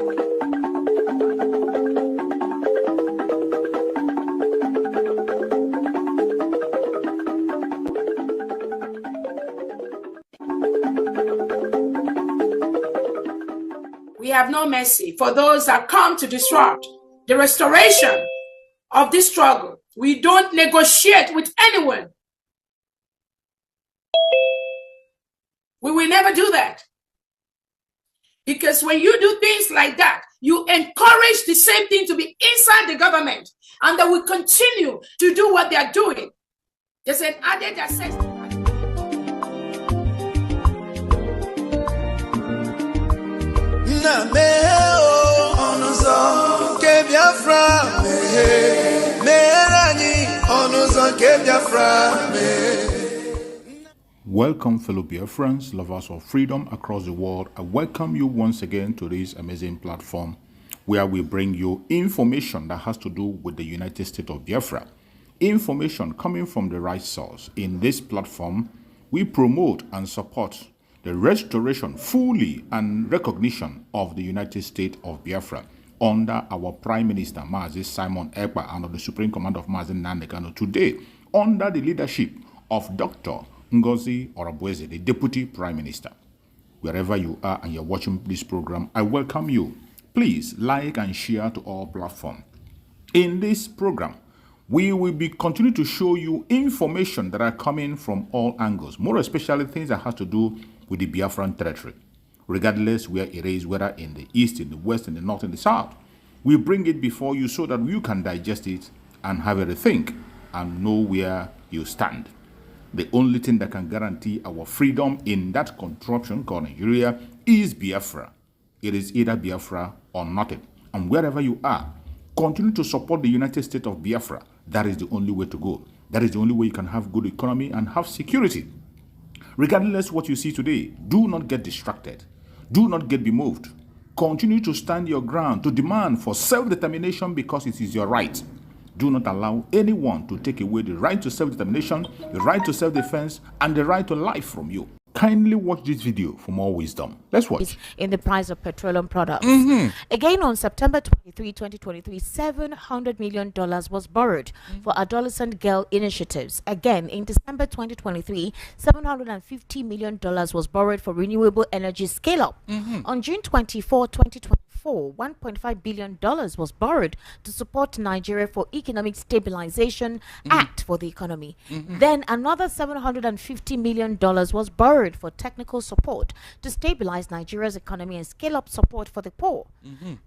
We have no mercy for those that come to disrupt the restoration of this struggle. We don't negotiate with anyone. We will never do that. Because when you do things like that, you encourage the same thing to be inside the government, and they will continue to do what they are doing. There's an added access. Welcome, fellow Biafrans, lovers of freedom across the world. I welcome you once again to this amazing platform where we bring you information that has to do with the United States of Biafra. Information coming from the right source. In this platform, we promote and support the restoration fully and recognition of the United States of Biafra under our Prime Minister, Mazi Simon Ekpa, and of the Supreme Commander of Mazi Nnamdi Kanu. Today, under the leadership of Dr. Ngozi Orabweze, the Deputy Prime Minister. Wherever you are and you're watching this program, I welcome you. Please like and share to all platforms. In this program, we will be continue to show you information that are coming from all angles, more especially things that has to do with the Biafran territory, regardless where it is, whether in the east, in the west, in the north, in the south. We bring it before you so that you can digest it and have a rethink and know where you stand. The only thing that can guarantee our freedom in that contraption called Nigeria is Biafra. It is either Biafra or nothing. And wherever you are, continue to support the United States of Biafra. That is the only way to go. That is the only way you can have good economy and have security. Regardless what you see today, do not get distracted. Do not get bemoved. Continue to stand your ground, to demand for self-determination because it is your right. Do not allow anyone to take away the right to self-determination, the right to self-defense, and the right to life from you. Kindly watch this video for more wisdom. Let's watch. In the price of petroleum products. Again, on September 23, 2023, $700 million was borrowed for adolescent girl initiatives. Again, in December 2023, $750 million was borrowed for renewable energy scale-up. On June 24, 2024, $1.5 billion was borrowed to support Nigeria for Economic Stabilization Act for the economy. Then another $750 million was borrowed for technical support to stabilize Nigeria's economy and scale up support for the poor.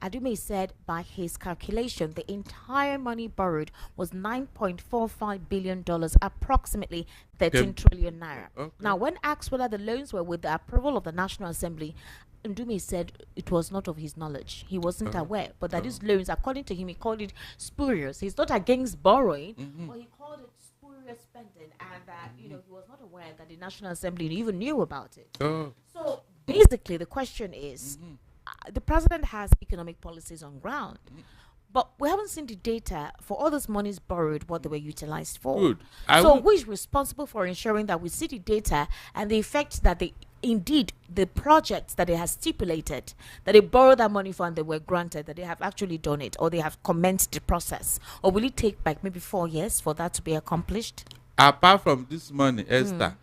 Adume said by his calculation, the entire money borrowed was $9.45 billion, approximately 13 trillion naira. Now, when asked whether the loans were with the approval of the National Assembly, Ndume said it was not of his knowledge. He wasn't aware, but that these loans, according to him, he called it spurious. He's not against borrowing, but he called it spurious spending, and that he was not aware that the National Assembly even knew about it. So basically, the question is, the president has economic policies on ground, but we haven't seen the data for all those monies borrowed, what they were utilized for. So who is responsible for ensuring that we see the data and the effect that indeed the projects that they have stipulated that they borrowed that money for and they were granted, that they have actually done it, or they have commenced the process? Or will it take like maybe 4 years for that to be accomplished? Apart from this money, Esther,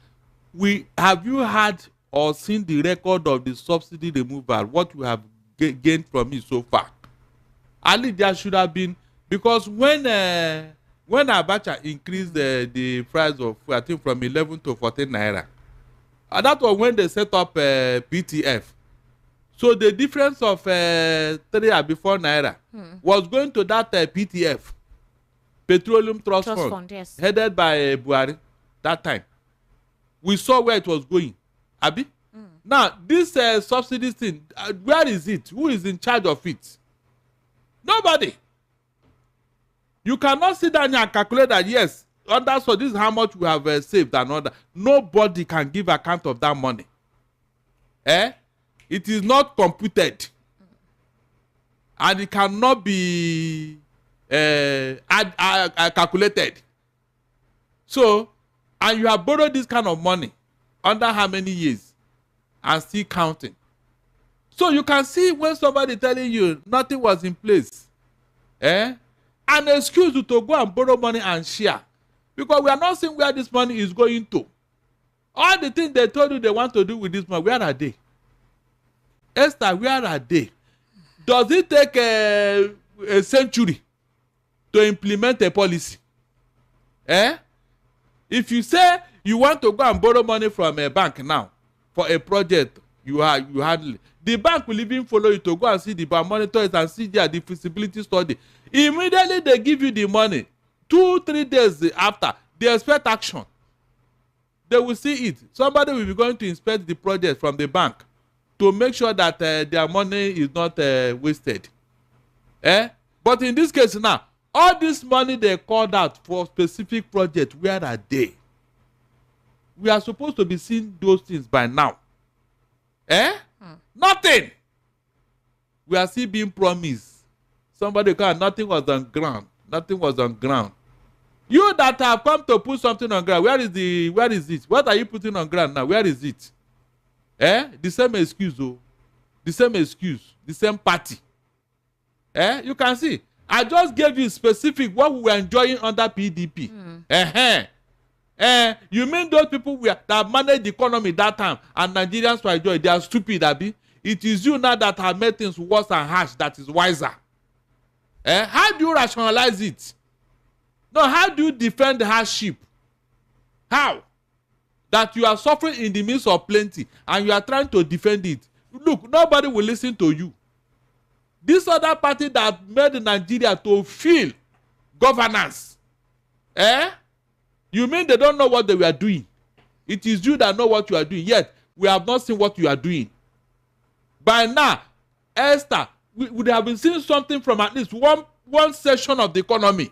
have you had or seen the record of the subsidy removal, what you have gained from it so far? Ali, there should have been, because when Abacha increased the price of, I think, from 11 to 14 naira, and that was when they set up PTF. So the difference of 3 or before naira was going to that PTF, Petroleum Trust Fund, yes, headed by Buhari that time. We saw where it was going. Abi? Now, this subsidy thing, where is it? Who is in charge of it? Nobody. You cannot sit down and calculate that, yes, so this is how much we have saved and all that. Nobody can give account of that money. It is not computed. And it cannot be calculated. So, and you have borrowed this kind of money under how many years and still counting. So you can see when somebody telling you nothing was in place, an excuse to go and borrow money and share, because we are not seeing where this money is going to. All the things they told you they want to do with this money, where are they? Esther, where are they? Does it take a century to implement a policy? If you say you want to go and borrow money from a bank now for a project, you hardly. The bank will even follow you to go and see the bank, monitor it and see the feasibility study. Immediately they give you the money. 2-3 days after, they expect action. They will see it. Somebody will be going to inspect the project from the bank to make sure that their money is not wasted. But in this case now, all this money they called out for specific project, where are they? We are supposed to be seeing those things by now. Nothing. We are still being promised. Somebody can, nothing was on ground. Nothing was on ground. You that have come to put something on ground, where is it? What are you putting on ground now? Where is it? The same excuse, oh. The same excuse. The same party. You can see. I just gave you specific what we were enjoying under PDP. You mean those people that managed the economy that time and Nigerians were enjoying? They are stupid, Abi. It is you now that have made things worse and harsh that is wiser. How do you rationalize it? No, how do you defend hardship? How? That you are suffering in the midst of plenty and you are trying to defend it. Look, nobody will listen to you. This other party that made Nigeria to feel governance. You mean they don't know what they were doing? It is you that know what you are doing. Yet, we have not seen what you are doing. By now, Esther, we would have been seeing something from at least one section of the economy.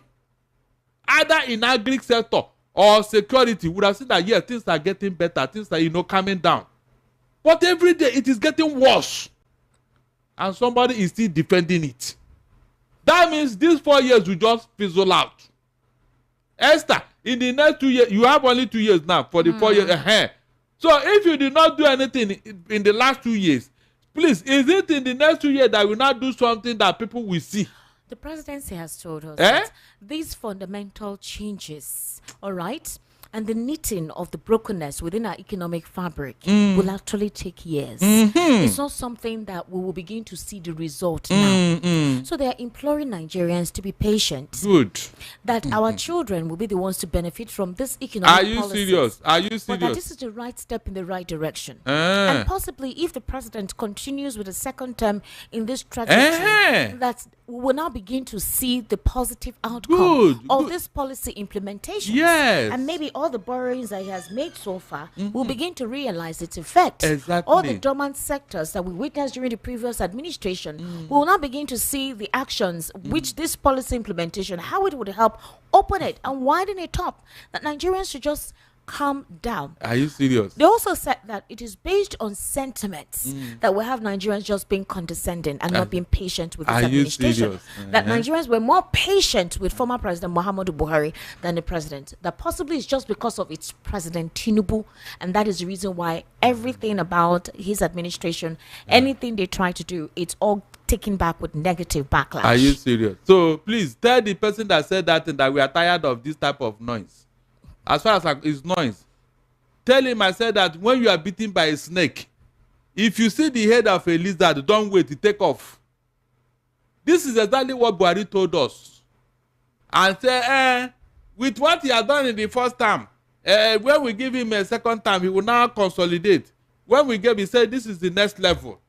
Either in agri sector or security, we would have seen that, yeah, things are getting better, things are, coming down. But every day, it is getting worse. And somebody is still defending it. That means these 4 years will just fizzle out. Esther, in the next 2 years, you have only 2 years now for the 4 years. So if you did not do anything in the last 2 years, please, is it in the next 2 years that will not do something that people will see? The presidency has told us that these fundamental changes, all right, and the knitting of the brokenness within our economic fabric will actually take years. It's not something that we will begin to see the result now. So they are imploring Nigerians to be patient. Good. That our children will be the ones to benefit from this economic policy. Are you serious? Are you serious? But that this is the right step in the right direction. And possibly if the president continues with a second term in this trajectory, that we will now begin to see the positive outcome of this policy implementation. Yes. And maybe all the borrowings that he has made so far will begin to realize its effect. Exactly. All the dormant sectors that we witnessed during the previous administration, we will now begin to see the actions which this policy implementation, how it would help open it and widen it up, that Nigerians should just calm down. Are you serious? They also said that it is based on sentiments that we have Nigerians just being condescending and not being patient with this administration. That Nigerians were more patient with former President Muhammadu Buhari than the president. That possibly is just because of its President Tinubu, and that is the reason why everything about his administration, anything they try to do, it's all taken back with negative backlash. Are you serious? So please tell the person that said that and that we are tired of this type of noise. As far as it's noise, tell him I said that when you are bitten by a snake, if you see the head of a lizard, don't wait to take off. This is exactly what Buhari told us. And say, with what he has done in the first time, when we give him a second time, he will now consolidate. When we give, he said, this is the next level.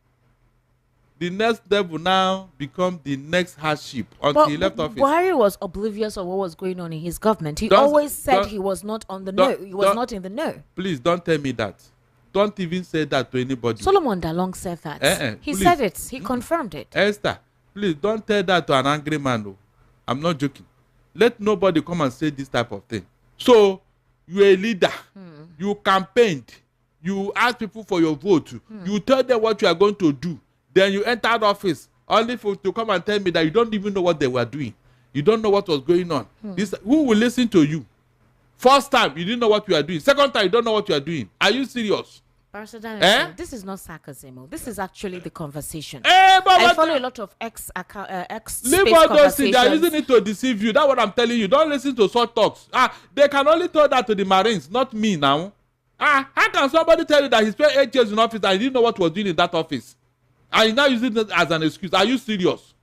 The next level now become the next hardship until he left office. Buhari was oblivious of what was going on in his government. He always said he was not on the know. He was not in the know. Please don't tell me that. Don't even say that to anybody. Solomon Dalong said that. He said it. He confirmed it. Esther, please don't tell that to an angry man. No. I'm not joking. Let nobody come and say this type of thing. So, you're a leader. You campaigned. You ask people for your vote. You tell them what you are going to do. Then you entered office only to come and tell me that you don't even know what they were doing. You don't know what was going on. Who will listen to you? First time, you didn't know what you are doing. Second time, you don't know what you are doing. Are you serious? This is not sarcasm. This is actually the conversation. But I follow a lot of ex leave all those things. They are using it to deceive you. That's what I'm telling you. Don't listen to short talks. They can only tell that to the Marines, not me now. How can somebody tell you that he spent 8 years in office and he didn't know what he was doing in that office? And he's now using it as an excuse. Are you serious?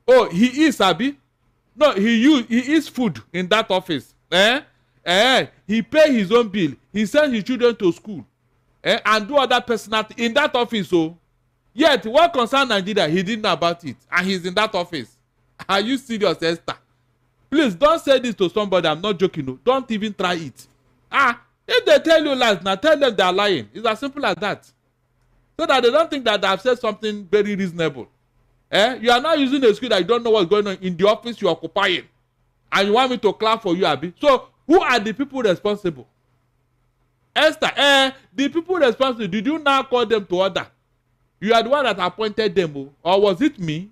Oh, he is, Abi? No, he eats food in that office. He pay his own bill. He send his children to school. And do other personal in that office. So, yet what concern Nigeria, he didn't know about it, and he's in that office. Are you serious, Esther? Please don't say this to somebody. I'm not joking. No. Don't even try it. If they tell you lies, now tell them they are lying. It's as simple as that. So that they don't think that I've said something very reasonable. You are not using the excuse that you don't know what's going on in the office you're occupying. And you want me to clap for you, Abi. So, who are the people responsible? Esther, the people responsible, did you now call them to order? You are the one that appointed them, or was it me?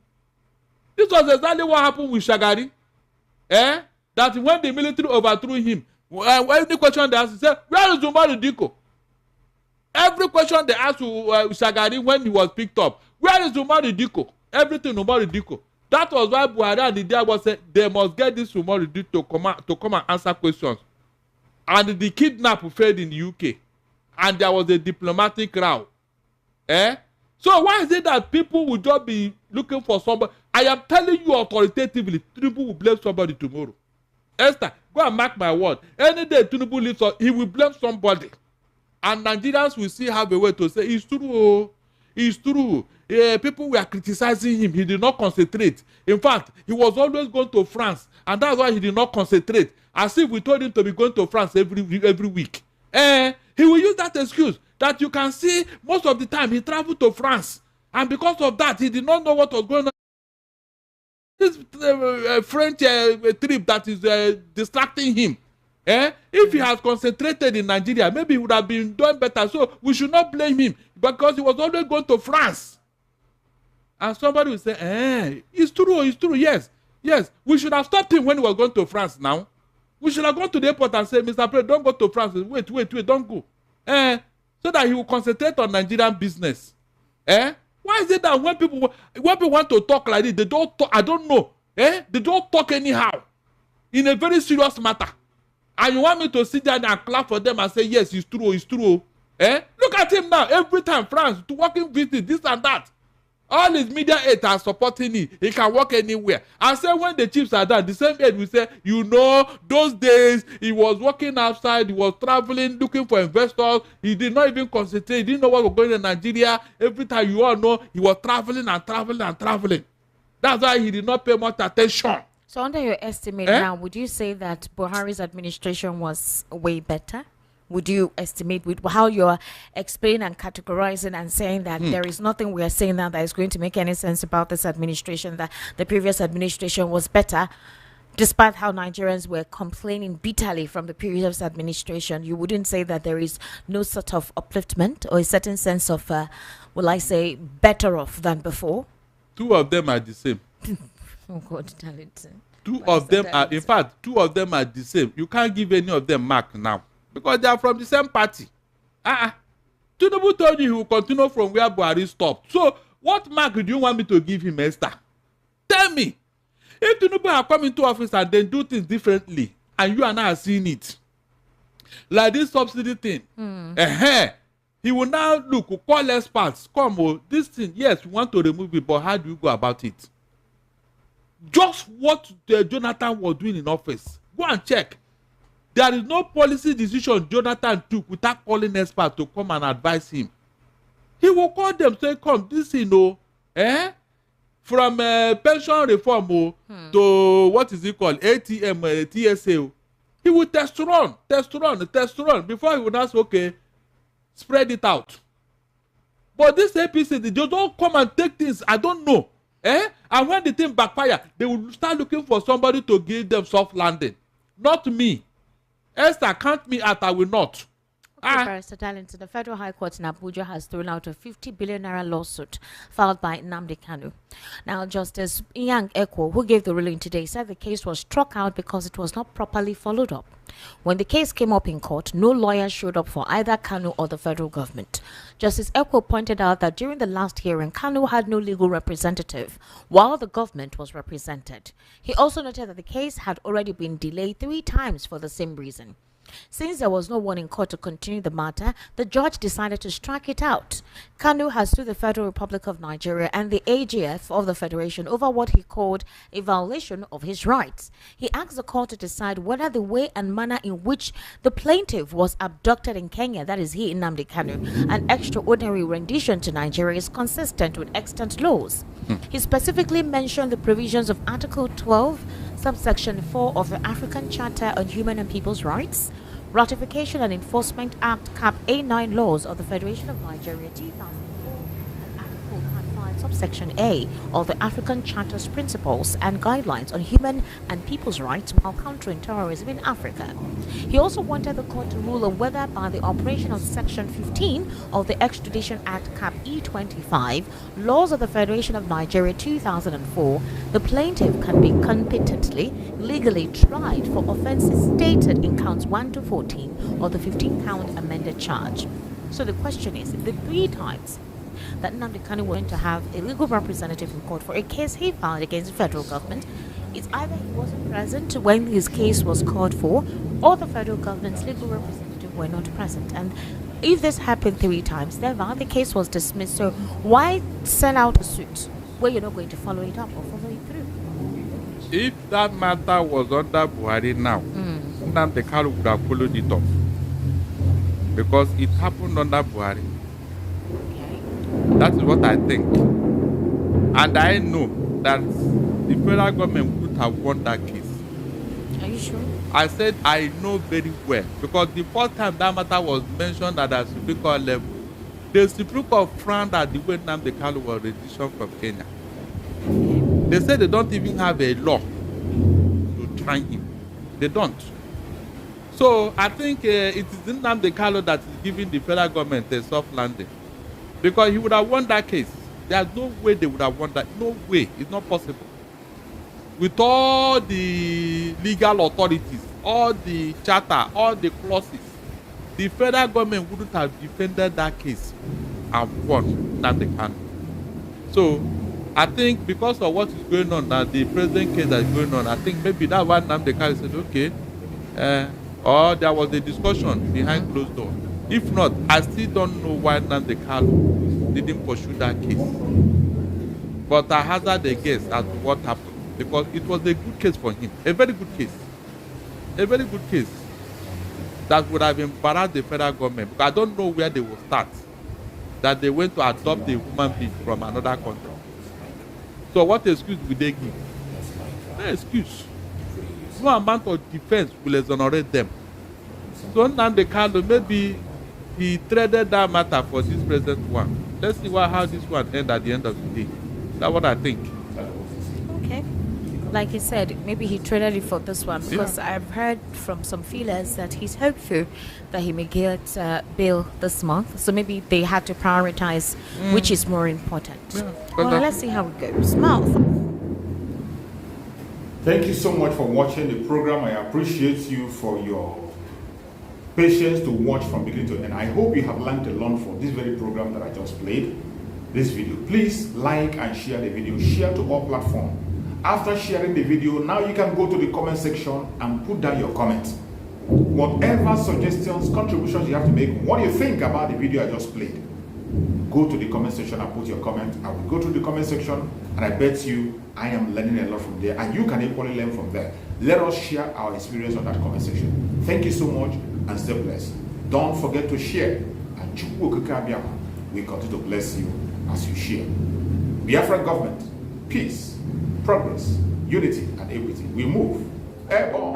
This was exactly what happened with Shagari. That when the military overthrew him, every question they asked, he said, where is Umaru Diko? Every question they asked Shagari when he was picked up, where is Umaru Diko? Everything Umaru Diko. That was why Buhari and the Diabo said they must get this Umaru Diko to come and answer questions. And the kidnap failed in the UK. And there was a diplomatic row. So why is it that people will just be looking for somebody? I am telling you authoritatively, Tinubu will blame somebody tomorrow. Esther, go and mark my word. Any day Tinubu leaves, he will blame somebody. And Nigerians will still have a way to say, it's true. It's true. People were criticizing him. He did not concentrate. In fact, he was always going to France. And that's why he did not concentrate. As if we told him to be going to France every week. He will use that excuse that you can see most of the time he traveled to France. And because of that, he did not know what was going on. This French trip that is distracting him. If he has concentrated in Nigeria, maybe he would have been doing better. So we should not blame him because he was always going to France. And somebody will say, it's true, yes. We should have stopped him when he was going to France now. We should have gone to the airport and said, Mr. President, don't go to France. Wait, don't go. So that he will concentrate on Nigerian business. Why is it that when people want to talk like this, they don't talk, I don't know. They don't talk anyhow. In a very serious matter. And you want me to sit down and clap for them and say, yes, it's true. Look at him now. Every time France, to working visit, this and that. All his media aides are supporting him. He can work anywhere. And say when the chiefs are done, the same aide will say, those days he was working outside, he was traveling, looking for investors. He did not even concentrate. He didn't know what was going on in Nigeria. Every time you all know, he was traveling. That's why he did not pay much attention. So under your estimate now, would you say that Buhari's administration was way better? Would you estimate with how you're explaining and categorizing and saying that there is nothing we are saying now that is going to make any sense about this administration, that the previous administration was better, despite how Nigerians were complaining bitterly from the previous administration? You wouldn't say that there is no sort of upliftment or a certain sense of, will I say, better off than before? Two of them are the same. Oh God, talent. Two of them are the same. You can't give any of them mark now. Because they are from the same party. Tinubu told you he will continue from where Buhari stopped. So, what mark do you want me to give him, Esther? Tell me. If Tinubu had come into office and then do things differently, and you and I are seeing it, like this subsidy thing, he will now look, call experts, this thing, yes, we want to remove it, but how do you go about it? Just what Jonathan was doing in office. Go and check. There is no policy decision Jonathan took without calling experts to come and advise him. He will call them, say, come, this from pension reform to what is it called, ATM, TSA. He will test run before he will ask, okay, spread it out. But this APC, they don't come and take things, I don't know. And when the thing backfire, they will start looking for somebody to give them soft landing. Not me. Esther, count me out, I will not. Barrister Darlington, the Federal High Court in Abuja has thrown out a 50 billion naira lawsuit filed by Nnamdi Kanu. Now, Justice Yang Ekwo, who gave the ruling today, said the case was struck out because it was not properly followed up. When the case came up in court, no lawyer showed up for either Kanu or the federal government. Justice Ekwo pointed out that during the last hearing, Kanu had no legal representative, while the government was represented. He also noted that the case had already been delayed 3 times for the same reason. Since there was no one in court to continue the matter, the judge decided to strike it out. Kanu has sued the Federal Republic of Nigeria and the AGF of the Federation over what he called a violation of his rights. He asked the court to decide whether the way and manner in which the plaintiff was abducted in Kenya, that is he, Nnamdi Kanu, an extraordinary rendition to Nigeria, is consistent with extant laws. He specifically mentioned the provisions of Article 12, subsection 4 of the African Charter on Human and People's Rights, Ratification and Enforcement Act Cap A9 laws of the Federation of Nigeria 2004, and Article 5 subsection A of the African Charter's principles and guidelines on human and people's rights while countering terrorism in Africa. He also wanted the court to rule on whether by the operation of section 15 of the Extradition Act Cap E25, laws of the Federation of Nigeria 2004, the plaintiff can be competently legally tried for offences stated in counts 1 to 14 of the 15-count amended charge. So the question is, the 3 times that Nnamdi Kanu was going to have a legal representative in court for a case he filed against the federal government, it's either he wasn't present when his case was called for, or the federal government's legal representative were not present. And if this happened 3 times, therefore the case was dismissed. So why send out a suit where you're not going to follow it up or follow it through? If that matter was under Buhari now, Nnamdi Kanu would have followed it up. Because it happened under Buhari. Okay. That is what I think. And I know that the federal government would have won that case. Are you sure? I said I know very well. Because the first time that matter was mentioned at the Supreme Court level, the Supreme Court frowned at the way Nnamdi Kanu was renditioned from Kenya. They said they don't even have a law to try him. They don't. So I think it is Nnamdi Kanu that is giving the federal government a soft landing. Because he would have won that case. There's no way they would have won that. No way. It's not possible. With all the legal authorities, all the charter, all the clauses, the federal government wouldn't have defended that case and won Nnamdi Kanu. So I think because of what is going on now, the present case that is going on, I think maybe that's why Nnamdi Kanu said, okay, or there was a discussion behind closed doors. If not, I still don't know why Nnamdi Kanu didn't pursue that case. But I hazard a guess as to what happened, because it was a good case for him, a very good case. A very good case that would have embarrassed the federal government, because I don't know where they will start, that they went to adopt a human being from another country. So what excuse will they give? No excuse. No amount of defense will exonerate them. So Nnamdi Kanu, maybe he traded that matter for this present one. Let's see how this one ends at the end of the day. That's what I think. Okay. Like you said, maybe he traded it for this one, because I've heard from some feelers that he's hopeful that he may get bail this month. So maybe they had to prioritize which is more important. Yeah, well, let's see how it goes. Mouth. Thank you so much for watching the program. I appreciate you for your patience to watch from beginning to end. I hope you have learned a lot from this very program that I just played, this video. Please like and share the video. Share to all platforms. After sharing the video, now you can go to the comment section and put down your comments. Whatever suggestions, contributions you have to make, what you think about the video I just played, go to the comment section and put your comment. I will go to the comment section, and I bet you I am learning a lot from there, and you can equally learn from there. Let us share our experience on that comment section. Thank you so much, and stay blessed. Don't forget to share, and we continue to bless you as you share. Biafra government, peace, progress, unity, and equity. We move. Airborne.